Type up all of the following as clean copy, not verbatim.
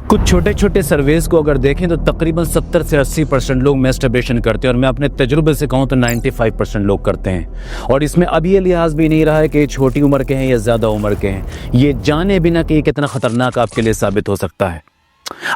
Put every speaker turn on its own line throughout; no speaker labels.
कुछ छोटे छोटे सर्वेस को अगर देखें तो तकरीबन 70 से 80% लोग मैस्टरबेशन करते हैं, और मैं अपने तजुर्बे से कहूँ तो 95% लोग करते हैं। और इसमें अब ये लिहाज भी नहीं रहा है कि ये छोटी उम्र के हैं या ज़्यादा उम्र के हैं, ये जाने बिना कि ये कितना ख़तरनाक आपके लिए साबित हो सकता है।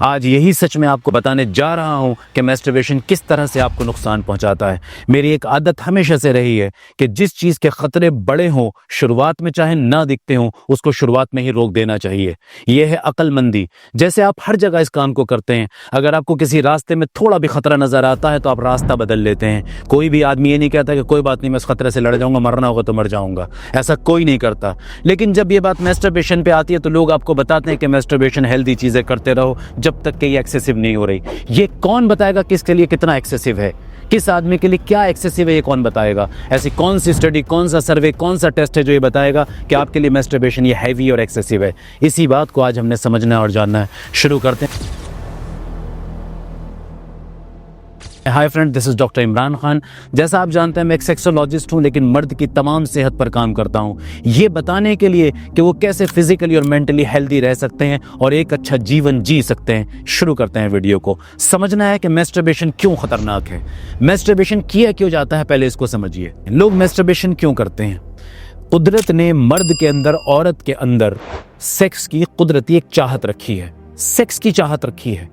आज यही सच मैं आपको बताने जा रहा हूं कि मैस्टरबेशन किस तरह से आपको नुकसान पहुंचाता है। मेरी एक आदत हमेशा से रही है कि जिस चीज़ के ख़तरे बड़े हों, शुरुआत में चाहे ना दिखते हों, उसको शुरुआत में ही रोक देना चाहिए। यह है अक्लमंदी। जैसे आप हर जगह इस काम को करते हैं, अगर आपको किसी रास्ते में थोड़ा भी ख़तरा नज़र आता है तो आप रास्ता बदल लेते हैं। कोई भी आदमी ये नहीं कहता कि कोई बात नहीं, मैं इस ख़तरे से लड़ जाऊँगा, मरना होगा तो मर जाऊँगा, ऐसा कोई नहीं करता। लेकिन जब ये बात मैस्टरबेशन पे आती है तो लोग आपको बताते हैं कि मैस्टरबेशन हेल्दी चीज़ें करते रहो जब तक कि ये एक्सेसिव नहीं हो रही। ये कौन बताएगा किसके लिए कितना एक्सेसिव है, किस आदमी के लिए क्या एक्सेसिव है, ये कौन बताएगा? ऐसी कौन सी स्टडी, कौन सा सर्वे, कौन सा टेस्ट है जो ये बताएगा कि आपके लिए मैस्टरबेशन ये हैवी और एक्सेसिव है? इसी बात को आज हमने समझना और जानना है। शुरू करते हैं। Hi friend, this is doctor Imran Khan. जैसा आप जानते हैं मैं एक सेक्सोलॉजिस्ट हूं, लेकिन मर्द की तमाम सेहत पर काम करता हूं, ये बताने के लिए कि वो कैसे फिजिकली और मेंटली हेल्दी रह सकते हैं और एक अच्छा जीवन जी सकते हैं। शुरू करते हैं वीडियो को। समझना है कि मैस्टरबेशन क्यों खतरनाक है, मैस्टरबेशन किया क्यों जाता है, पहले इसको समझिए। लोग मैस्टरबेशन क्यों करते हैं? कुदरत ने मर्द के अंदर, औरत के अंदर सेक्स की कुदरती एक चाहत रखी है, सेक्स की चाहत रखी है।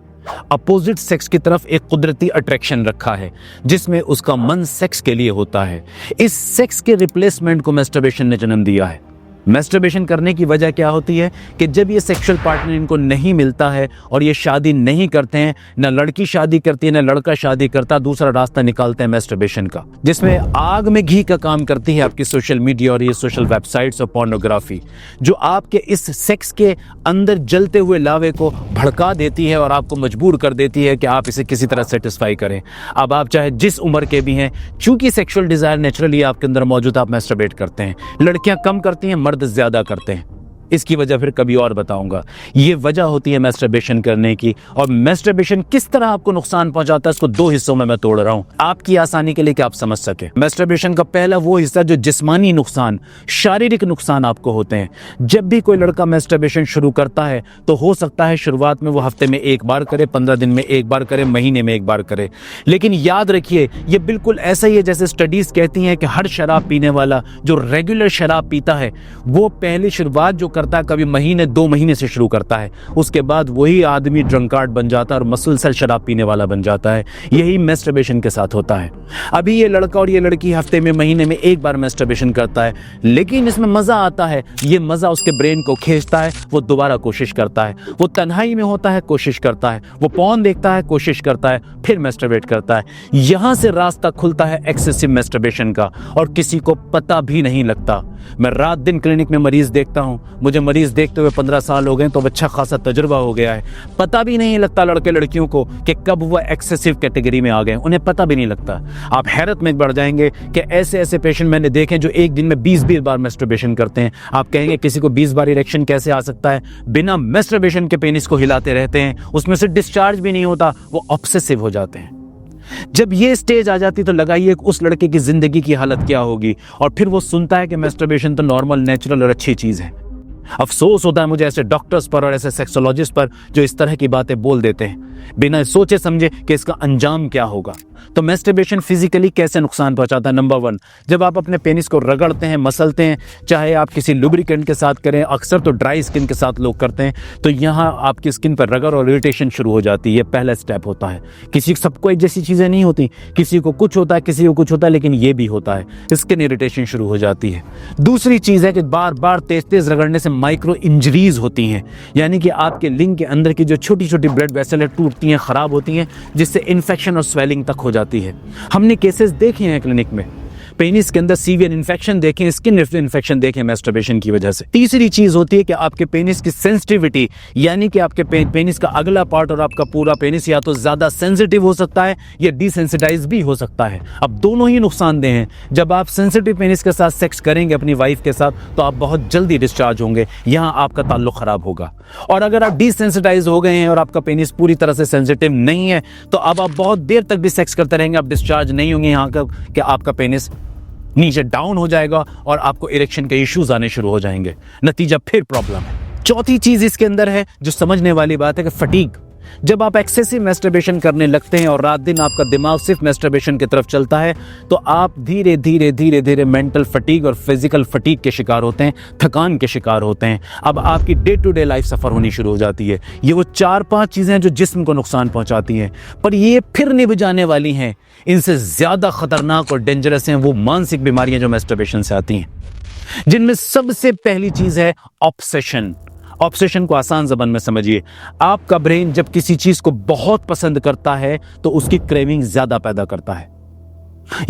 अपोजिट सेक्स की तरफ एक कुदरती अट्रैक्शन रखा है जिसमें उसका मन सेक्स के लिए होता है। इस सेक्स के रिप्लेसमेंट को मैस्टरबेशन ने जन्म दिया है। मैस्टरबेशन करने की वजह क्या होती है कि जब ये सेक्सुअल पार्टनर इनको नहीं मिलता है और ये शादी नहीं करते हैं, ना लड़की शादी करती है ना लड़का शादी करता, दूसरा रास्ता निकालते हैं मैस्टरबेशन का, जिसमें आग में घी का काम करती है आपकी सोशल मीडिया और ये सोशल वेबसाइट्स और पोर्नोग्राफी, जो आपके इस सेक्स के अंदर जलते हुए लावे को भड़का देती है और आपको मजबूर कर देती है कि आप इसे किसी तरह सेटिस्फाई करें। अब आप चाहे जिस उम्र के भी हैं, चूंकि सेक्सुअल डिजायर नेचुरली आपके अंदर मौजूद, आप मैस्टरबेट करते हैं। लड़कियां कम करती हैं, ज्यादा करते हैं। इसकी वजह फिर कभी और बताऊंगा। ये वजह होती है मैस्टरबेशन करने की। और मैस्टरबेशन किस तरह आपको नुकसान पहुंचाता है, इसको दो हिस्सों में मैं तोड़ रहा हूं आपकी आसानी के लिए कि आप समझ सके। मैस्टरबेशन का पहला वो हिस्सा जो जिस्मानी नुकसान, शारीरिक नुकसान आपको होते हैं। जब भी कोई लड़का मैस्टरबेशन शुरू करता है तो हो सकता है शुरुआत में वो हफ्ते में एक बार करे, 15 दिन में एक बार करे, महीने में एक बार करे, लेकिन याद रखिए ये बिल्कुल ऐसा ही है जैसे स्टडीज कहती हैं कि हर शराब पीने वाला जो रेगुलर शराब पीता है वो पहली शुरुआत जो करता है कभी महीने 2 महीने से शुरू करता है, उसके बाद वही आदमी ड्रंकार्ड बन जाता है और मसलसल शराब पीने वाला बन जाता है। यही मैस्टरबेशन के साथ होता है। अभी ये लड़का और ये लड़की हफ्ते में, महीने में एक बार मैस्टरबेशन करता है, लेकिन इसमें मजा आता है, ये मजा उसके ब्रेन को खींचता है, वो दोबारा कोशिश करता है, वो तन्हाई में होता है, कोशिश करता है, वो पॉर्न देखता है, कोशिश करता है, फिर मैस्टरबेट करता है। यहां से रास्ता खुलता है एक्सेसिव मैस्टरबेशन का और किसी को पता भी नहीं लगता। मैं रात दिन क्लिनिक में मरीज देखता हूं, मुझे मरीज देखते हुए 15 साल हो गए, तो अच्छा खासा तजुर्बा हो गया है। पता भी नहीं लगता लड़के लड़कियों को कि कब वो एक्सेसिव कैटेगरी में आ गए, उन्हें पता भी नहीं लगता। आप हैरत में बढ़ जाएंगे कि ऐसे ऐसे पेशेंट मैंने देखे जो एक दिन में 20-20 बार मैस्टरबेशन करते हैं। आप कहेंगे किसी को 20 बार इरेक्शन कैसे आ सकता है? बिना मैस्टरबेशन के पेनिस को हिलाते रहते हैं, उसमें से डिस्चार्ज भी नहीं होता, वो ऑब्सेसिव हो जाते हैं। जब ये स्टेज आ जाती तो लगाइए उस लड़के की जिंदगी की हालत क्या होगी। और फिर वो सुनता है कि मैस्टरबेशन तो नॉर्मल, नेचुरल और अच्छी चीज है। अफसोस होता है मुझे ऐसे डॉक्टर्स पर और ऐसे सेक्सोलॉजिस्ट पर जो इस तरह की बातें बोल देते हैं बिना सोचे समझे कि इसका अंजाम क्या होगा। तो मैस्टरबेशन फिजिकली कैसे नुकसान पहुंचाता है? नंबर 1, जब आप अपने पेनिस को रगड़ते हैं, मसलते हैं, चाहे आप किसी लुब्रिकेंट के साथ करें, अक्सर तो ड्राई स्किन के साथ लोग करते हैं, तो यहाँ आपकी स्किन पर रगड़ और इरिटेशन शुरू हो जाती है। ये पहला स्टेप होता है। किसी सबको एक जैसी चीज़ें नहीं होती, किसी को कुछ होता है, किसी को कुछ होता है, लेकिन ये भी होता है, स्किन इरिटेशन शुरू हो जाती है। दूसरी चीज़ है कि बार बार तेज तेज रगड़ने से माइक्रो इंजरीज होती हैं, यानी कि आपके लिंग के अंदर की जो छोटी छोटी ब्लड वेसल है टूटती हैं, खराब होती हैं, जिससे इन्फेक्शन और स्वेलिंग तक हो जाती है। हमने केसेस देखे हैं क्लिनिक में, पेनिस के अंदर सीवियर इन्फेक्शन देखें, स्किन इन्फेक्शन देखें मैस्टरबेशन की वजह से। तीसरी चीज होती है कि आपके पेनिस की सेंसिटिविटी, यानी कि आपके पेनिस का अगला पार्ट और आपका पूरा पेनिस या तो ज्यादा सेंसिटिव हो सकता है या डिसेंसिटाइज भी हो सकता है। अब दोनों ही नुकसानदेह हैं। जब आप सेंसिटिव पेनिस के साथ सेक्स करेंगे अपनी वाइफ के साथ तो आप बहुत जल्दी डिस्चार्ज होंगे, यहाँ आपका ताल्लुक खराब होगा। और अगर आप डिसेंसिटाइज हो गए हैं और आपका पेनिस पूरी तरह से सेंसिटिव नहीं है तो अब आप बहुत देर तक भी सेक्स करते रहेंगे, आप डिस्चार्ज नहीं होंगे, यहाँ का कि आपका पेनिस नीचे डाउन हो जाएगा और आपको इरेक्शन के इश्यूज आने शुरू हो जाएंगे। नतीजा फिर प्रॉब्लम है। चौथी चीज इसके अंदर है जो समझने वाली बात है कि फटीग। जब आप एक्सेसिव मैस्टरबेशन करने लगते हैं और रात दिन आपका दिमाग सिर्फ मैस्टरबेशन की तरफ चलता है, तो आप धीरे धीरे धीरे धीरे मेंटल फटीग और फिजिकल फटीग के शिकार होते हैं, थकान के शिकार होते हैं। अब आपकी डे टू डे लाइफ सफर होनी शुरू हो जाती है। ये वो 4-5 चीजें हैं जो जिस्म को नुकसान पहुंचाती हैं, पर ये फिर नहीं बुझाने वाली हैं। इनसे ज्यादा खतरनाक और डेंजरस हैं वो मानसिक बीमारियां जो मैस्टरबेशन से आती हैं, जिनमें सबसे पहली चीज है ऑब्सेशन। ऑब्सेशन को आसान ज़बान में समझिए। आपका ब्रेन जब किसी चीज को बहुत पसंद करता है तो उसकी क्रेविंग ज्यादा पैदा करता है।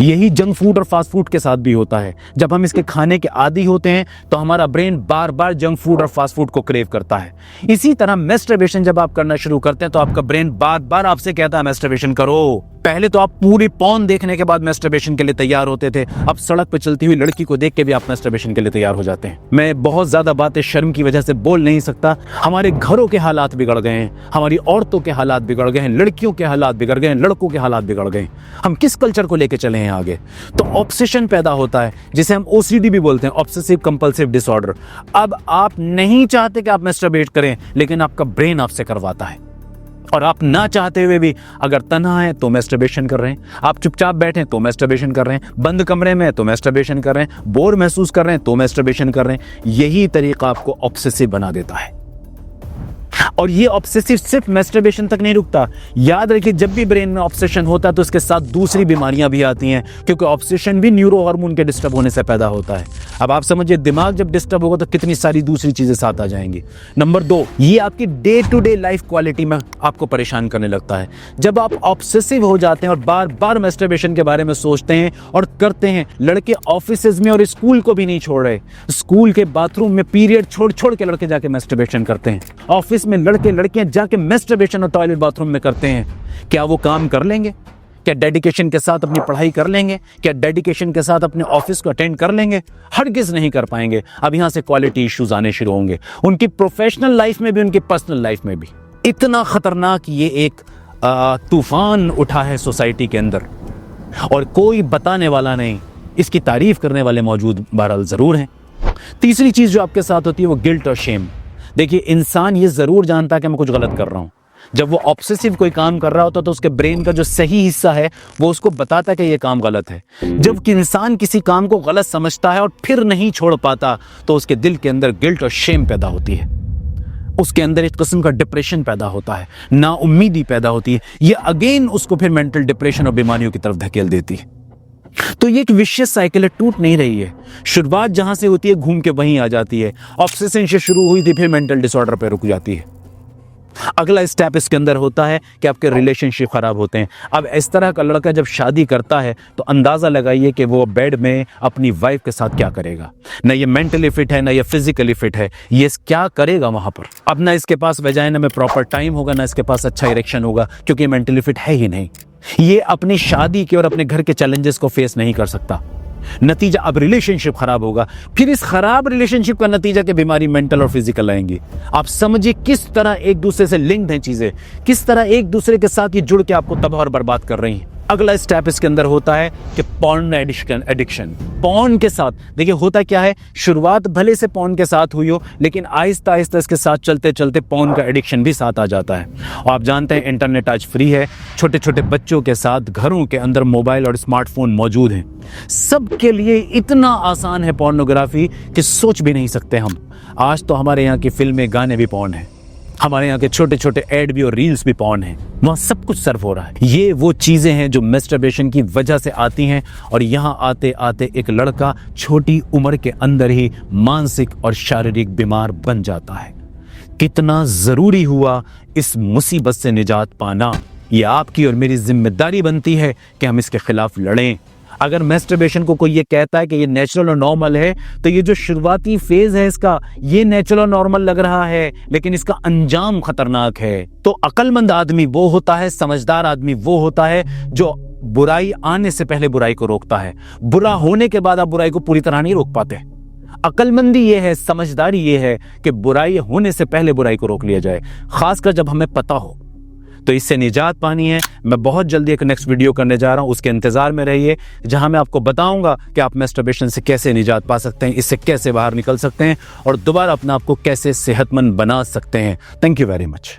यही जंक फूड और फास्ट फूड के साथ भी होता है। जब हम इसके खाने के आदी होते हैं तो हमारा ब्रेन बार बार जंक फूड और फास्ट फूड को क्रेव करता है। इसी तरह मैस्टरबेशन जब आप करना शुरू करते हैं तो आपका ब्रेन बार बार आपसे कहता है मैस्टरबेशन करो। पहले तो आप पूरी पॉर्न देखने के बाद मैस्टरबेशन के लिए तैयार होते थे, अब सड़क पर चलती हुई लड़की को देख के भी आप मैस्टरबेशन के लिए तैयार हो जाते हैं। मैं बहुत ज्यादा बातें शर्म की वजह से बोल नहीं सकता। हमारे घरों के हालात बिगड़ गए हैं, हमारी औरतों के हालात बिगड़ गए हैं, लड़कियों के हालात बिगड़ गए हैं, लड़कों के हालात बिगड़ गए। हम किस कल्चर को लेकर चले हैं आगे? तो ऑब्सेशन पैदा होता है, जिसे हम ओसीडी भी बोलते हैं, ऑब्सेसिव कंपल्सिव डिसऑर्डर। अब आप नहीं चाहते कि आप मैस्टरबेट करें, लेकिन आपका ब्रेन आपसे करवाता है। और आप ना चाहते हुए भी, अगर तन्हा है तो मैस्टरबेशन कर रहे हैं, आप चुपचाप बैठे तो मैस्टरबेशन कर रहे हैं, बंद कमरे में तो मैस्टरबेशन कर रहे हैं, बोर महसूस कर रहे हैं तो मैस्टरबेशन कर रहे हैं। यही तरीका आपको ऑब्सेसिव बना देता है। और ये ऑब्सेसिव सिर्फ मैस्टरबेशन तक नहीं रुकता। याद रखिए, जब भी ब्रेन में ऑब्सेशन होता है तो इसके साथ दूसरी बीमारियां भी आती हैं, क्योंकि ऑब्सेशन भी न्यूरो हार्मोन के डिस्टर्ब होने से पैदा होता है। अब आप समझिए, दिमाग जब डिस्टर्ब होगा तो कितनी सारी दूसरी चीजें साथ आ जाएंगी। नंबर 2, ये आपकी day to day life quality में आपको परेशान करने लगता है। जब आप ऑब्सेसिव हो जाते हैं और बार बार मैस्टरबेशन के बारे में सोचते हैं और करते हैं, लड़के ऑफिस में और स्कूल को भी नहीं छोड़ रहे, स्कूल के बाथरूम में पीरियड छोड़ छोड़ के लड़के जाके मैस्टरबेशन करते हैं, ऑफिस में लड़के लड़कियां जाके मैस्टरबेशन और टॉयलेट बाथरूम में करते हैं। क्या वो काम कर लेंगे? क्या डेडिकेशन के साथ अपनी पढ़ाई कर लेंगे? क्या डेडिकेशन के साथ अपने ऑफिस को अटेंड कर लेंगे? हरगिज़ नहीं कर पाएंगे। अब यहां से क्वालिटी इश्यूज आने शुरू होंगे, उनकी प्रोफेशनल लाइफ में भी, उनकी पर्सनल लाइफ में भी। इतना खतरनाक ये एक तूफान उठा है सोसाइटी के अंदर, और कोई बताने वाला नहीं, इसकी तारीफ करने वाले मौजूद बहरहाल जरूर हैं। तीसरी चीज जो आपके साथ होती है वो गिल्ट और शेम। देखिए, इंसान ये जरूर जानता है कि मैं कुछ गलत कर रहा हूं। जब वो ऑब्सेसिव कोई काम कर रहा होता तो उसके ब्रेन का जो सही हिस्सा है वो उसको बताता है कि ये काम गलत है। जब इंसान किसी काम को गलत समझता है और फिर नहीं छोड़ पाता तो उसके दिल के अंदर गिल्ट और शेम पैदा होती है, उसके अंदर एक किस्म का डिप्रेशन पैदा होता है, नाउम्मीदी पैदा होती है। ये अगेन उसको फिर मेंटल डिप्रेशन और बीमारियों की तरफ धकेल देती है। तो ये एक विशियस साइकिल है, टूट नहीं रही है। शुरुआत जहां से होती है घूम के वहीं आ जाती है। ऑब्सेशन से शुरू हुई थी, फिर मेंटल डिसऑर्डर पे रुक जाती है। अगला स्टेप इसके अंदर होता है कि आपके रिलेशनशिप खराब होते हैं। अब इस तरह का लड़का जब शादी करता है तो अंदाजा लगाइए कि वो बेड में अपनी वाइफ के साथ क्या करेगा। ना ये मेंटली फिट है, ना ये फिजिकली फिट है, ये क्या करेगा वहां पर। अब ना इसके पास वजाइना में प्रॉपर टाइम होगा, ना इसके पास अच्छा इरेक्शन होगा, क्योंकि ये मेंटली फिट है ही नहीं। ये अपनी शादी के और अपने घर के चैलेंजेस को फेस नहीं कर सकता। नतीजा अब रिलेशनशिप खराब होगा। फिर इस खराब रिलेशनशिप का नतीजा के बीमारी मेंटल और फिजिकल आएंगी। आप समझिए किस तरह एक दूसरे से लिंक्ड हैं चीजें, किस तरह एक दूसरे के साथ ये जुड़ के आपको तबाह और बर्बाद कर रही हैं। अगला स्टेप इसके अंदर होता है कि पॉर्न एडिक्शन। पॉर्न के साथ देखिए होता क्या है, शुरुआत भले से पॉर्न के साथ हुई हो, लेकिन आहिस्ता आहिस्ता इसके साथ चलते चलते पॉर्न का एडिक्शन भी साथ आ जाता है। और आप जानते हैं इंटरनेट आज फ्री है, छोटे छोटे बच्चों के साथ घरों के अंदर मोबाइल और स्मार्टफोन मौजूद हैं। सबके लिए इतना आसान है पोर्नोग्राफी कि सोच भी नहीं सकते हम। आज तो हमारे यहाँ की फिल्में, गाने भी पॉर्न है, हमारे यहाँ के छोटे छोटे एड भी और रील्स भी पॉर्न हैं, वहाँ सब कुछ सर्व हो रहा है। ये वो चीजें हैं जो मैस्टरबेशन की वजह से आती हैं, और यहाँ आते आते एक लड़का छोटी उम्र के अंदर ही मानसिक और शारीरिक बीमार बन जाता है। कितना जरूरी हुआ इस मुसीबत से निजात पाना। ये आपकी और मेरी जिम्मेदारी बनती है कि हम इसके खिलाफ लड़ें। अगर मैस्टरबेशन को कोई ये कहता है कि ये नेचुरल और नॉर्मल है, तो ये जो शुरुआती फेज है इसका, ये नेचुरल और नॉर्मल लग रहा है, लेकिन इसका अंजाम खतरनाक है। तो अक्लमंद आदमी वो होता है, समझदार आदमी वो होता है जो बुराई आने से पहले बुराई को रोकता है। बुरा होने के बाद आप बुराई को पूरी तरह नहीं रोक पाते। अक्लमंदी ये है, समझदारी ये है कि बुराई होने से पहले बुराई को रोक लिया जाए, खासकर जब हमें पता हो। तो इससे निजात पानी है। मैं बहुत जल्दी एक नेक्स्ट वीडियो करने जा रहा हूँ, उसके इंतजार में रहिए, जहां मैं आपको बताऊंगा कि आप मैस्टरबेशन से कैसे निजात पा सकते हैं, इससे कैसे बाहर निकल सकते हैं और दोबारा अपने आप को कैसे सेहतमंद बना सकते हैं। Thank you very much.